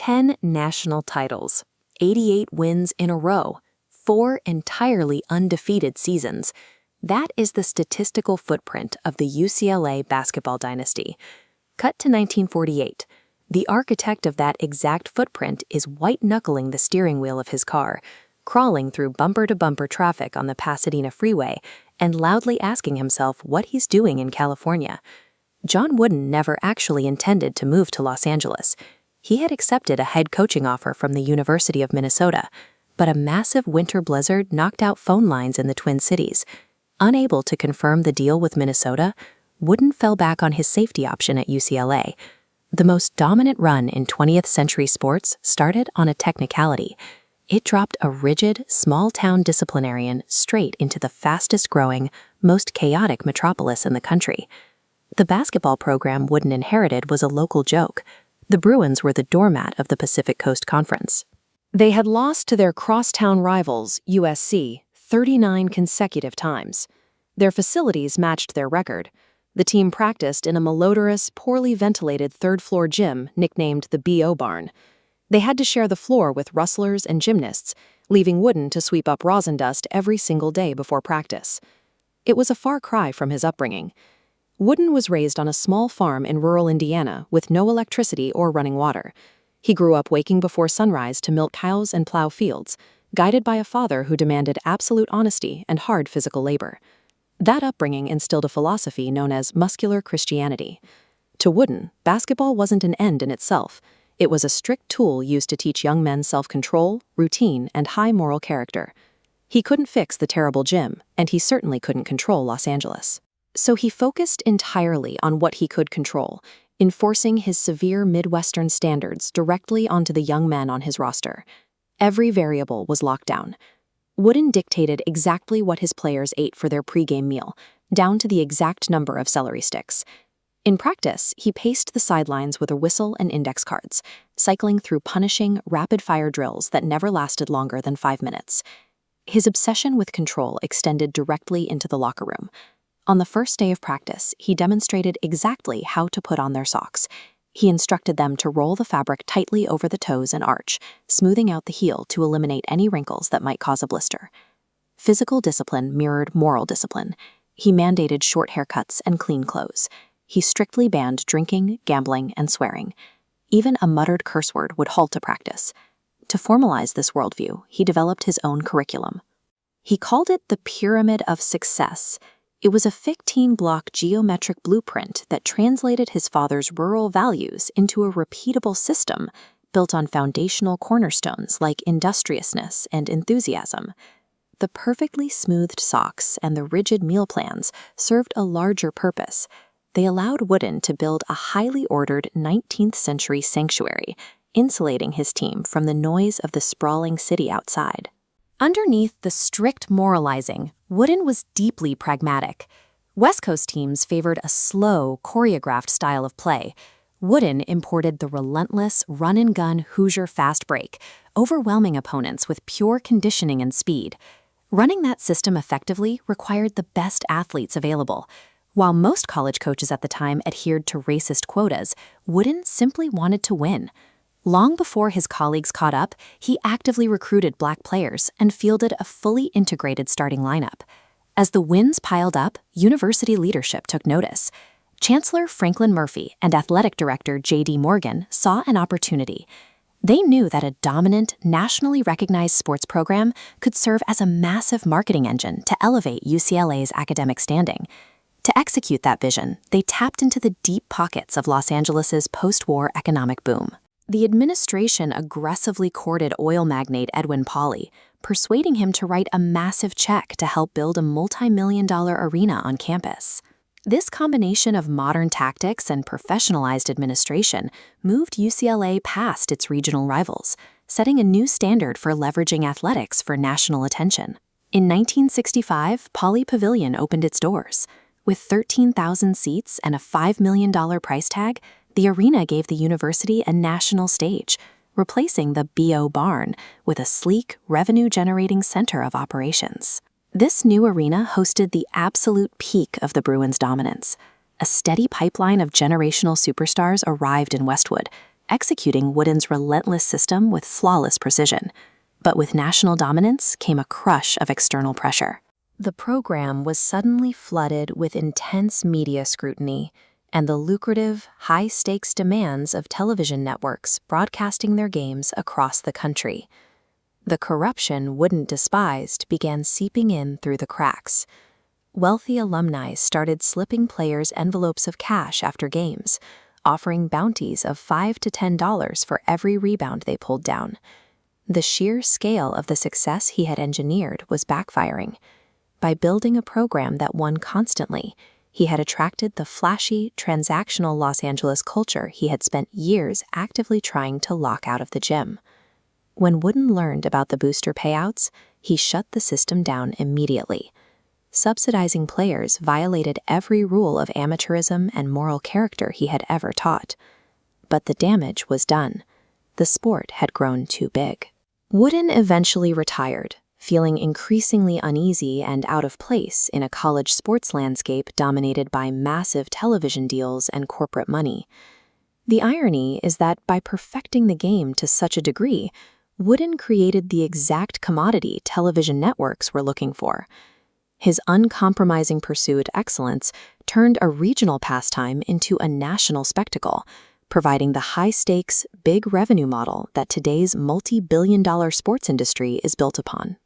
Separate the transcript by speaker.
Speaker 1: 10 national titles, 88 wins in a row, 4 entirely undefeated seasons. That is the statistical footprint of the UCLA basketball dynasty. Cut to 1948. The architect of that exact footprint is white-knuckling the steering wheel of his car, crawling through bumper-to-bumper traffic on the Pasadena freeway, and loudly asking himself what he's doing in California. John Wooden never actually intended to move to Los Angeles. He had accepted a head coaching offer from the University of Minnesota, but a massive winter blizzard knocked out phone lines in the Twin Cities. Unable to confirm the deal with Minnesota, Wooden fell back on his safety option at UCLA. The most dominant run in 20th century sports started on a technicality. It dropped a rigid, small-town disciplinarian straight into the fastest-growing, most chaotic metropolis in the country. The basketball program Wooden inherited was a local joke. The Bruins were the doormat of the Pacific Coast Conference. They had lost to their crosstown rivals, USC, 39 consecutive times. Their facilities matched their record. The team practiced in a malodorous, poorly ventilated third-floor gym nicknamed the B.O. Barn. They had to share the floor with rustlers and gymnasts, leaving Wooden to sweep up rosin dust every single day before practice. It was a far cry from his upbringing. Wooden was raised on a small farm in rural Indiana with no electricity or running water. He grew up waking before sunrise to milk cows and plow fields, guided by a father who demanded absolute honesty and hard physical labor. That upbringing instilled a philosophy known as muscular Christianity. To Wooden, basketball wasn't an end in itself. It was a strict tool used to teach young men self-control, routine, and high moral character. He couldn't fix the terrible gym, and he certainly couldn't control Los Angeles. So he focused entirely on what he could control, enforcing his severe Midwestern standards directly onto the young men on his roster. Every variable was locked down. Wooden dictated exactly what his players ate for their pregame meal, down to the exact number of celery sticks. In practice, he paced the sidelines with a whistle and index cards, cycling through punishing, rapid-fire drills that never lasted longer than 5 minutes. His obsession with control extended directly into the locker room. On the first day of practice, he demonstrated exactly how to put on their socks. He instructed them to roll the fabric tightly over the toes and arch, smoothing out the heel to eliminate any wrinkles that might cause a blister. Physical discipline mirrored moral discipline. He mandated short haircuts and clean clothes. He strictly banned drinking, gambling, and swearing. Even a muttered curse word would halt a practice. To formalize this worldview, he developed his own curriculum. He called it the Pyramid of Success. It was a 15-block geometric blueprint that translated his father's rural values into a repeatable system built on foundational cornerstones like industriousness and enthusiasm. The perfectly smoothed socks and the rigid meal plans served a larger purpose. They allowed Wooden to build a highly ordered 19th-century sanctuary, insulating his team from the noise of the sprawling city outside. Underneath the strict moralizing, Wooden was deeply pragmatic. West Coast teams favored a slow, choreographed style of play. Wooden imported the relentless, run-and-gun Hoosier fast break, overwhelming opponents with pure conditioning and speed. Running that system effectively required the best athletes available. While most college coaches at the time adhered to racist quotas, Wooden simply wanted to win. Long before his colleagues caught up, he actively recruited black players and fielded a fully integrated starting lineup. As the wins piled up, university leadership took notice. Chancellor Franklin Murphy and athletic director J.D. Morgan saw an opportunity. They knew that a dominant, nationally recognized sports program could serve as a massive marketing engine to elevate UCLA's academic standing. To execute that vision, they tapped into the deep pockets of Los Angeles's post-war economic boom. The administration aggressively courted oil magnate Edwin Pauley, persuading him to write a massive check to help build a multi-million-dollar arena on campus. This combination of modern tactics and professionalized administration moved UCLA past its regional rivals, setting a new standard for leveraging athletics for national attention. In 1965, Pauley Pavilion opened its doors. With 13,000 seats and a $5 million price tag, the arena gave the university a national stage, replacing the B.O. Barn with a sleek, revenue-generating center of operations. This new arena hosted the absolute peak of the Bruins' dominance. A steady pipeline of generational superstars arrived in Westwood, executing Wooden's relentless system with flawless precision. But with national dominance came a crush of external pressure. The program was suddenly flooded with intense media scrutiny and the lucrative, high-stakes demands of television networks broadcasting their games across the country. The corruption Wooden despised began seeping in through the cracks. Wealthy alumni started slipping players envelopes of cash after games, offering bounties of $5 to $10 for every rebound they pulled down. The sheer scale of the success he had engineered was backfiring. By building a program that won constantly, he had attracted the flashy, transactional Los Angeles culture he had spent years actively trying to lock out of the gym. When Wooden learned about the booster payouts, he shut the system down immediately. Subsidizing players violated every rule of amateurism and moral character he had ever taught. But the damage was done. The sport had grown too big. Wooden eventually retired, feeling increasingly uneasy and out of place in a college sports landscape dominated by massive television deals and corporate money. The irony is that by perfecting the game to such a degree, Wooden created the exact commodity television networks were looking for. His uncompromising pursuit of excellence turned a regional pastime into a national spectacle, providing the high-stakes, big revenue model that today's multi-billion-dollar sports industry is built upon.